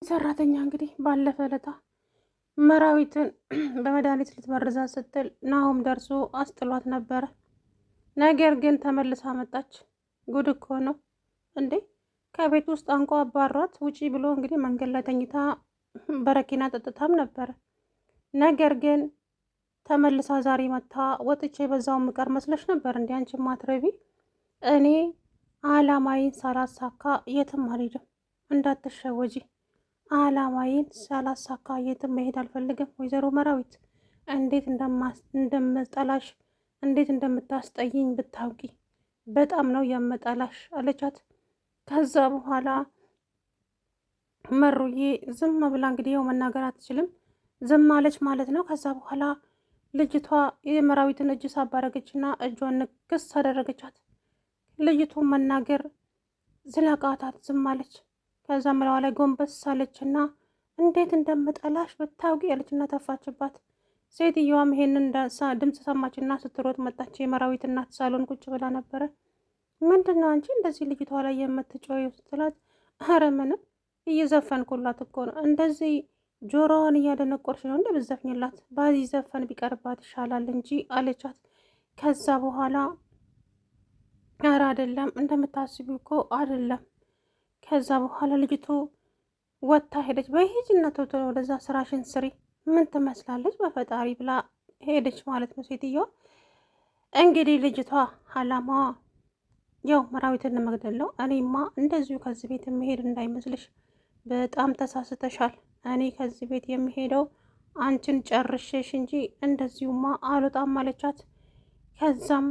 ሰራተኛ እንግዲህ ባለፈ ዕለታ መራዊትን በመድኃኒት ልትመርዛት ስትል ናሆም ደርሶ አስጥሏት ነበረ። ነገር ግን ተመልሳ መጣች። ጉድ እኮ ነው እንዴ! ከቤት ውስጥ አንቆ አባሯት ውጪ ብሎ እንግዲህ መንገድ ላይ ተኝታ በረኪና ጠጥታም ነበረ። ነገር ግን ተመልሳ ዛሬ መታ ወጥቼ በዛው ምቀር መስለሽ ነበር እንዲ አንቺ ማትረቢ። እኔ አላማዬን ሳላሳካ የትም አልሄድም፣ እንዳትሸወጂ። አላማዬን ሳላሳካ የትም መሄድ አልፈልግም። ወይዘሮ መራዊት እንዴት እንደምጠላሽ እንዴት እንደምታስጠይኝ ብታውቂ። በጣም ነው የምጠላሽ አለቻት። ከዛ በኋላ መሩዬ ዝም ብላ እንግዲህ ያው መናገር አትችልም፣ ዝም አለች ማለት ነው። ከዛ በኋላ ልጅቷ የመራዊትን እጅ ሳባረገችና እጇን ንክስ አደረገቻት። ልጅቱ መናገር ዝለቃታት ዝም አለች። ከዛ መለዋ ላይ ጎንበስ አለችና እንዴት እንደምጠላሽ ብታውቂ ያለችና ተፋችባት። ሴትዮዋም ይሄንን ድምፅ ሰማችና ስትሮጥ መጣች። የመራዊት እናት ሳሎን ቁጭ ብላ ነበረ። ምንድነው አንቺ እንደዚህ ልጅቷ ላይ የምትጮይው ስትላት፣ ኧረ ምንም እየዘፈንኩላት እኮ ነው። እንደዚህ ጆሮዋን እያደነቆርሽ ነው እንደ ብዘፍኝላት፣ በዚህ ዘፈን ቢቀርባት ይሻላል እንጂ አለቻት። ከዛ በኋላ ኧረ አይደለም እንደምታስቢው እኮ አይደለም። ከዛ በኋላ ልጅቱ ወጥታ ሄደች። በሂጅነቱ ወደዛ ስራሽን ስሪ፣ ምን ትመስላለች በፈጣሪ ብላ ሄደች ማለት ነው ሴትዮዋ። እንግዲህ ልጅቷ አላማዋ ያው መራዊትን መግደል ነው። እኔማ እንደዚሁ ከዚህ ቤት የምሄድ እንዳይመስልሽ፣ በጣም ተሳስተሻል። እኔ ከዚህ ቤት የሚሄደው አንቺን ጨርሼሽ እንጂ እንደዚሁማ አልወጣም አለቻት። ከዛም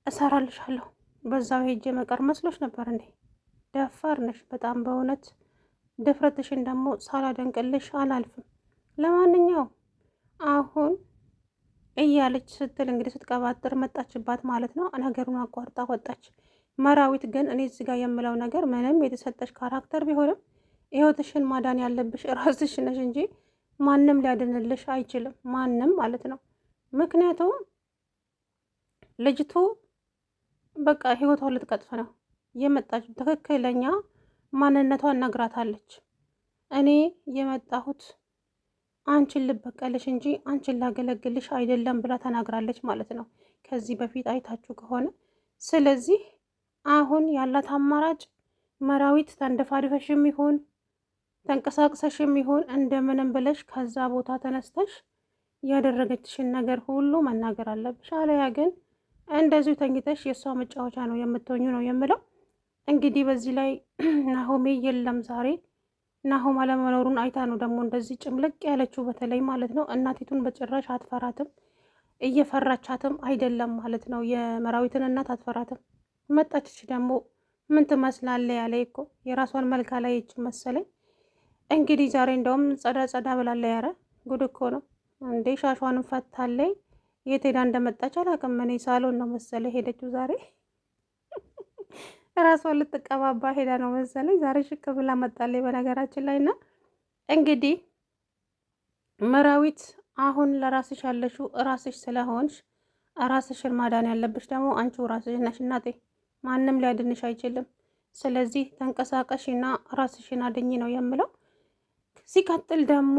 እሰራልሻለሁ፣ በዛው ሄጄ መቀር መስሎች ነበር እንዴ? ደፋር ነሽ በጣም በእውነት። ድፍረትሽን ደግሞ ሳላደንቅልሽ አላልፍም። ለማንኛውም አሁን እያለች ስትል እንግዲህ ስትቀባጥር መጣችባት ማለት ነው። ነገሩን አቋርጣ ወጣች። መራዊት ግን እኔ እዚህ ጋር የምለው ነገር ምንም የተሰጠሽ ካራክተር ቢሆንም ህይወትሽን ማዳን ያለብሽ ራስሽ ነሽ እንጂ ማንም ሊያድንልሽ አይችልም። ማንም ማለት ነው። ምክንያቱም ልጅቱ በቃ ህይወቷን ልትቀጥፍ ነው የመጣች። ትክክለኛ ማንነቷን ነግራታለች። እኔ የመጣሁት አንቺን ልበቀልሽ እንጂ አንቺን ላገለግልሽ አይደለም ብላ ተናግራለች ማለት ነው፣ ከዚህ በፊት አይታችሁ ከሆነ። ስለዚህ አሁን ያላት አማራጭ መራዊት ተንደፋድፈሽም ይሁን ተንቀሳቅሰሽም ይሁን እንደምንም ብለሽ ከዛ ቦታ ተነስተሽ ያደረገችሽን ነገር ሁሉ መናገር አለብሽ። አለያ ግን እንደዚሁ ተኝተሽ የእሷ መጫወቻ ነው የምትሆኙ ነው የምለው። እንግዲህ በዚህ ላይ ናሆሜ የለም ዛሬ። ናሆም አለመኖሩን አይታ ነው ደግሞ እንደዚህ ጭምልቅ ያለችው በተለይ ማለት ነው። እናቲቱን በጭራሽ አትፈራትም፣ እየፈራቻትም አይደለም ማለት ነው። የመራዊትን እናት አትፈራትም። መጣችች ደግሞ ምን ትመስላለ ያለ እኮ የራሷን መልካ ላይ ይች መሰለኝ። እንግዲህ ዛሬ እንደውም ጸዳ ጸዳ ብላለ። ያረ ጉድ እኮ ነው እንዴ! ሻሿንም ፈታለይ። የት ሄዳ እንደመጣች አላውቅም። እኔ ሳሎን ነው መሰለ ሄደችው ዛሬ ራሷን ልትቀባባ ሄዳ ነው መሰለኝ ዛሬ ሽክ ብላ መጣለች በነገራችን ላይ። እና እንግዲህ መራዊት አሁን ለራስሽ ያለሽው ራስሽ ስለሆንሽ ራስሽን ማዳን ያለብሽ ደግሞ አንቺው ራስሽ ነሽ እናቴ። ማንም ሊያድንሽ አይችልም። ስለዚህ ተንቀሳቀሽና ራስሽን አድኝ ነው የምለው። ሲቀጥል ደግሞ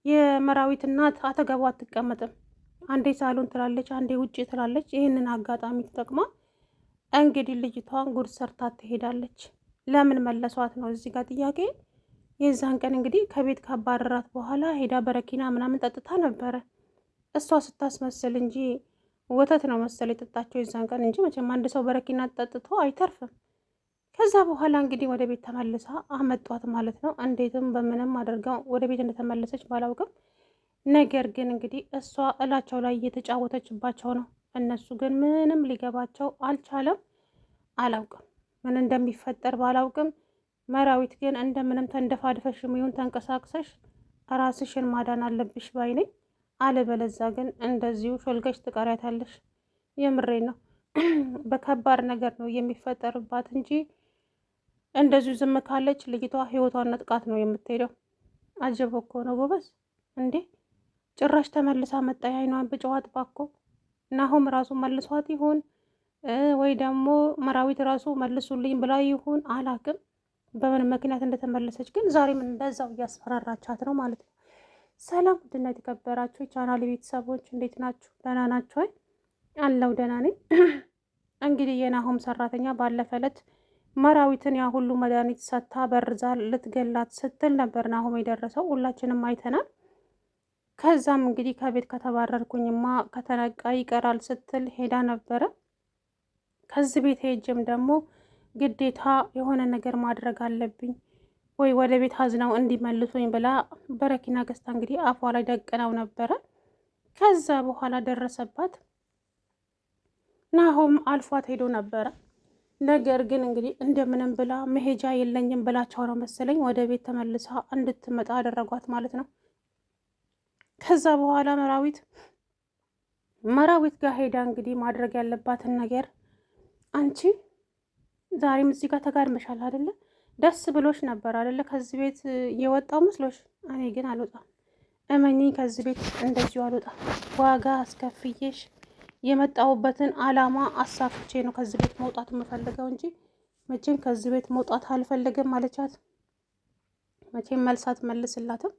የመራዊት እናት አጠገቧ አትቀመጥም። አንዴ ሳሎን ትላለች፣ አንዴ ውጭ ትላለች። ይህንን አጋጣሚ ተጠቅማ እንግዲህ ልጅቷን ጉድ ሰርታ ትሄዳለች። ለምን መለሷት ነው እዚህ ጋር ጥያቄ። የዛን ቀን እንግዲህ ከቤት ካባረራት በኋላ ሄዳ በረኪና ምናምን ጠጥታ ነበረ። እሷ ስታስመስል እንጂ ወተት ነው መሰል የጠጣቸው የዛን ቀን እንጂ መቼም አንድ ሰው በረኪና ጠጥቶ አይተርፍም። ከዛ በኋላ እንግዲህ ወደ ቤት ተመልሳ አመጧት ማለት ነው። እንዴትም በምንም አድርገው ወደ ቤት እንደተመለሰች ባላውቅም፣ ነገር ግን እንግዲህ እሷ እላቸው ላይ እየተጫወተችባቸው ነው። እነሱ ግን ምንም ሊገባቸው አልቻለም። አላውቅም ምን እንደሚፈጠር ባላውቅም፣ መራዊት ግን እንደምንም ተንደፋድፈሽም ይሁን ተንቀሳቅሰሽ ራስሽን ማዳን አለብሽ ባይ ነኝ። አለበለዛ ግን እንደዚሁ ሾልገሽ ትቀሪያታለሽ። የምሬ ነው። በከባድ ነገር ነው የሚፈጠርባት እንጂ እንደዚሁ ዝም ካለች ልጅቷ ህይወቷን ነጥቃት ነው የምትሄደው። አጀብ እኮ ነው ጎበዝ። እንዴ ጭራሽ ተመልሳ መጣ። አይኗን ብጨዋት ባኮ ናሆም ራሱ መልሷት ይሁን ወይ ደግሞ መራዊት ራሱ መልሱልኝ ብላ ይሁን አላቅም። በምን ምክንያት እንደተመለሰች ግን ዛሬም እንደዛው እያስፈራራቻት ነው ማለት ነው። ሰላም ውድና የተከበራችሁ የቻናል ቤተሰቦች እንዴት ናችሁ? ደህና ናችሁ? አለው ደህና ነኝ። እንግዲህ የናሆም ሰራተኛ ባለፈ ዕለት መራዊትን ያ ሁሉ መድኃኒት ሰታ በርዛ ልትገላት ስትል ነበር ናሆም የደረሰው፣ ሁላችንም አይተናል። ከዛም እንግዲህ ከቤት ከተባረርኩኝማ ከተነቃ ይቀራል ስትል ሄዳ ነበረ። ከዚህ ቤት ሄጅም ደግሞ ግዴታ የሆነ ነገር ማድረግ አለብኝ ወይ ወደ ቤት አዝነው እንዲመልሱኝ ብላ በረኪና ገዝታ እንግዲህ አፏ ላይ ደቅነው ነበረ። ከዛ በኋላ ደረሰባት። ናሆም አልፏት ሄዶ ነበረ። ነገር ግን እንግዲህ እንደምንም ብላ መሄጃ የለኝም ብላቸው ነው መሰለኝ ወደ ቤት ተመልሳ እንድትመጣ አደረጓት ማለት ነው። ከዛ በኋላ መራዊት ጋር ሄዳ እንግዲህ ማድረግ ያለባትን ነገር አንቺ ዛሬም እዚህ ጋር ተጋድመሻል አይደለ? ደስ ብሎሽ ነበር አይደለ? ከዚህ ቤት የወጣው መስሎሽ? እኔ ግን አልወጣም፣ እመኚኝ፣ ከዚህ ቤት እንደዚሁ አልወጣም። ዋጋ አስከፍዬሽ የመጣሁበትን አላማ አሳክቼ ነው ከዚህ ቤት መውጣት የምፈልገው እንጂ መቼም ከዚህ ቤት መውጣት አልፈልግም አለቻት። መቼም መልሳት መልስላትም።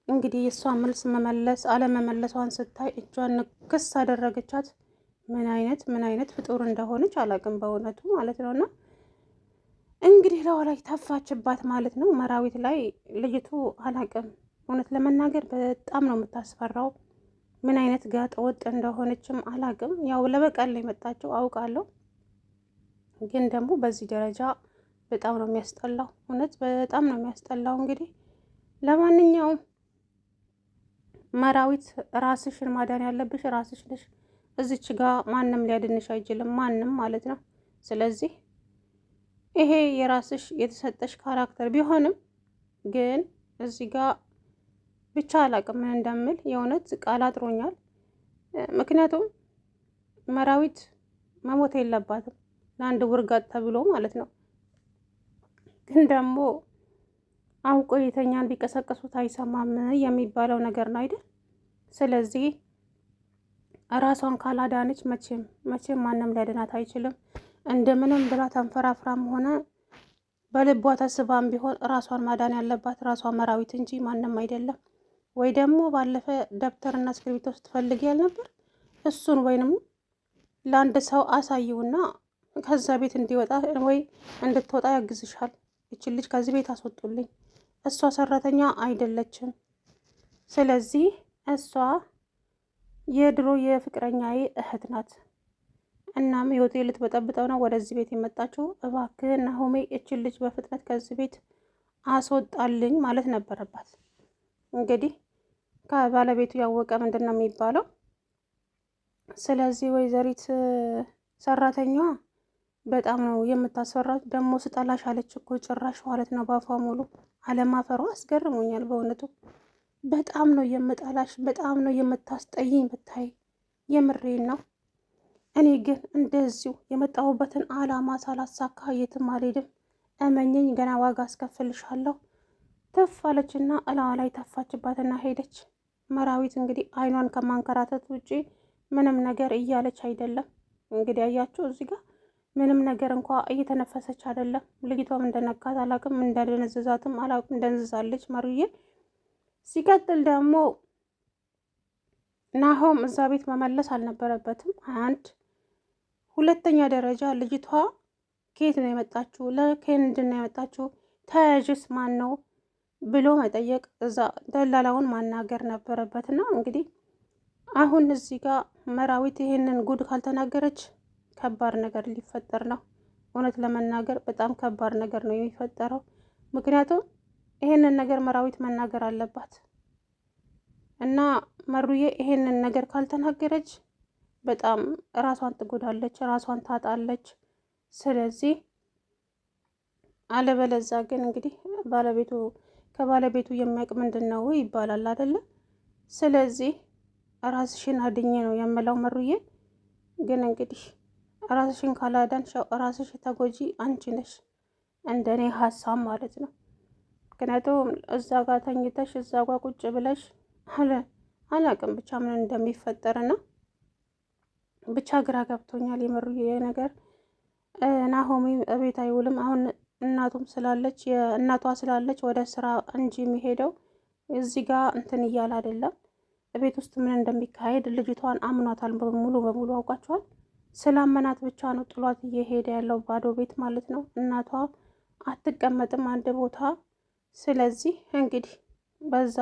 እንግዲህ የእሷ መልስ መመለስ አለመመለሷን ስታይ እጇን ንክስ አደረገቻት። ምን አይነት ፍጡር እንደሆነች አላቅም በእውነቱ ማለት ነው። እና እንግዲህ ለወላይ ተፋችባት ማለት ነው መራዊት ላይ። ልጅቱ አላቅም እውነት ለመናገር በጣም ነው የምታስፈራው። ምን አይነት ጋጠ ወጥ እንደሆነችም አላቅም። ያው ለበቀል ላይ መጣችው አውቃለሁ፣ ግን ደግሞ በዚህ ደረጃ በጣም ነው የሚያስጠላው። እውነት በጣም ነው የሚያስጠላው። እንግዲህ ለማንኛውም መራዊት ራስሽን ማዳን ያለብሽ ራስሽ ነሽ። እዚች ጋር ማንም ሊያድንሽ አይችልም፣ ማንም ማለት ነው። ስለዚህ ይሄ የራስሽ የተሰጠሽ ካራክተር ቢሆንም ግን እዚህ ጋር ብቻ አላቅም ምን እንደምል፣ የእውነት ቃል አጥሮኛል። ምክንያቱም መራዊት መሞት የለባትም ለአንድ ውርጋጥ ተብሎ ማለት ነው። ግን ደግሞ አውቆ የተኛን ቢቀሰቀሱት አይሰማም የሚባለው ነገር ነው አይደል? ስለዚህ ራሷን ካላዳነች መቼም ማንም ሊያድናት አይችልም። እንደምንም ብላ ተንፈራፍራም ሆነ በልቧ ተስባም ቢሆን ራሷን ማዳን ያለባት ራሷ መራዊት እንጂ ማንም አይደለም። ወይ ደግሞ ባለፈ ደብተርና እስክሪብቶ ስትፈልግ ያልነበር እሱን ወይንም ለአንድ ሰው አሳይውና ከዛ ቤት እንዲወጣ ወይ እንድትወጣ ያግዝሻል። ይችን ልጅ ከዚህ ቤት አስወጡልኝ፣ እሷ ሰራተኛ አይደለችም። ስለዚህ እሷ የድሮ የፍቅረኛዬ እህት ናት። እናም ህይወቴ ልትበጠብጠው ነው ወደዚህ ቤት የመጣችው። እባክህ ናሆሜ እችን ልጅ በፍጥነት ከዚህ ቤት አስወጣልኝ ማለት ነበረባት። እንግዲህ ከባለቤቱ ያወቀ ምንድን ነው የሚባለው? ስለዚህ ወይዘሪት ሰራተኛዋ በጣም ነው የምታስፈራት። ደግሞ ስጠላሽ አለች እኮ ጭራሽ ማለት ነው ባፏ ሙሉ። አለማፈሯ አስገርሞኛል በእውነቱ። በጣም ነው የምጠላሽ፣ በጣም ነው የምታስጠይኝ ብታይ፣ የምሬን ነው። እኔ ግን እንደዚሁ የመጣሁበትን አላማ ሳላሳካ የትም አልሄድም። እመኘኝ፣ ገና ዋጋ አስከፍልሻለሁ። ተፋለችና እላዋ ላይ ተፋችባትና ሄደች። መራዊት እንግዲህ አይኗን ከማንከራተት ውጪ ምንም ነገር እያለች አይደለም። እንግዲህ አያችሁ እዚህ ጋር ምንም ነገር እንኳ እየተነፈሰች አይደለም። ልጅቷም እንደነካት አላቅም፣ እንደደነዘዛትም አላቅም። ደንዝዛለች መሩዬ። ሲቀጥል ደግሞ ናሆም እዛ ቤት መመለስ አልነበረበትም። አንድ ሁለተኛ ደረጃ ልጅቷ ከየት ነው የመጣችው? ለኬንድን ነው የመጣችው? ተያዥስ ማን ነው ብሎ መጠየቅ፣ እዛ ደላላውን ማናገር ነበረበትና እንግዲህ አሁን እዚህ ጋር መራዊት ይሄንን ጉድ ካልተናገረች ከባድ ነገር ሊፈጠር ነው። እውነት ለመናገር በጣም ከባድ ነገር ነው የሚፈጠረው። ምክንያቱም ይሄንን ነገር መራዊት መናገር አለባት እና መሩዬ ይሄንን ነገር ካልተናገረች በጣም ራሷን ትጎዳለች፣ ራሷን ታጣለች። ስለዚህ አለበለዛ ግን እንግዲህ ከባለቤቱ የሚያውቅ ምንድን ነው ይባላል አይደለ? ስለዚህ ራስሽን አድኜ ነው የምለው መሩዬ። ግን እንግዲህ ራስሽን ካላዳንሽ ራስሽ ተጎጂ አንቺ ነሽ፣ እንደኔ ሀሳብ ማለት ነው። ምክንያቱም እዛ ጋር ተኝተሽ እዛ ጋር ቁጭ ብለሽ አላቅም ብቻ ምን እንደሚፈጠርና ብቻ ግራ ገብቶኛል የምሩዬ ነገር። ናሆሜ እቤት አይውልም። አሁን እናቱም ስላለች የእናቷ ስላለች ወደ ስራ እንጂ የሚሄደው እዚህ ጋር እንትን እያለ አይደለም። ቤት ውስጥ ምን እንደሚካሄድ ልጅቷን አምኗታል። ሙሉ በሙሉ አውቃቸዋል። ስላመናት ብቻ ነው ጥሏት እየሄደ ያለው ባዶ ቤት ማለት ነው። እናቷ አትቀመጥም አንድ ቦታ። ስለዚህ እንግዲህ በዛ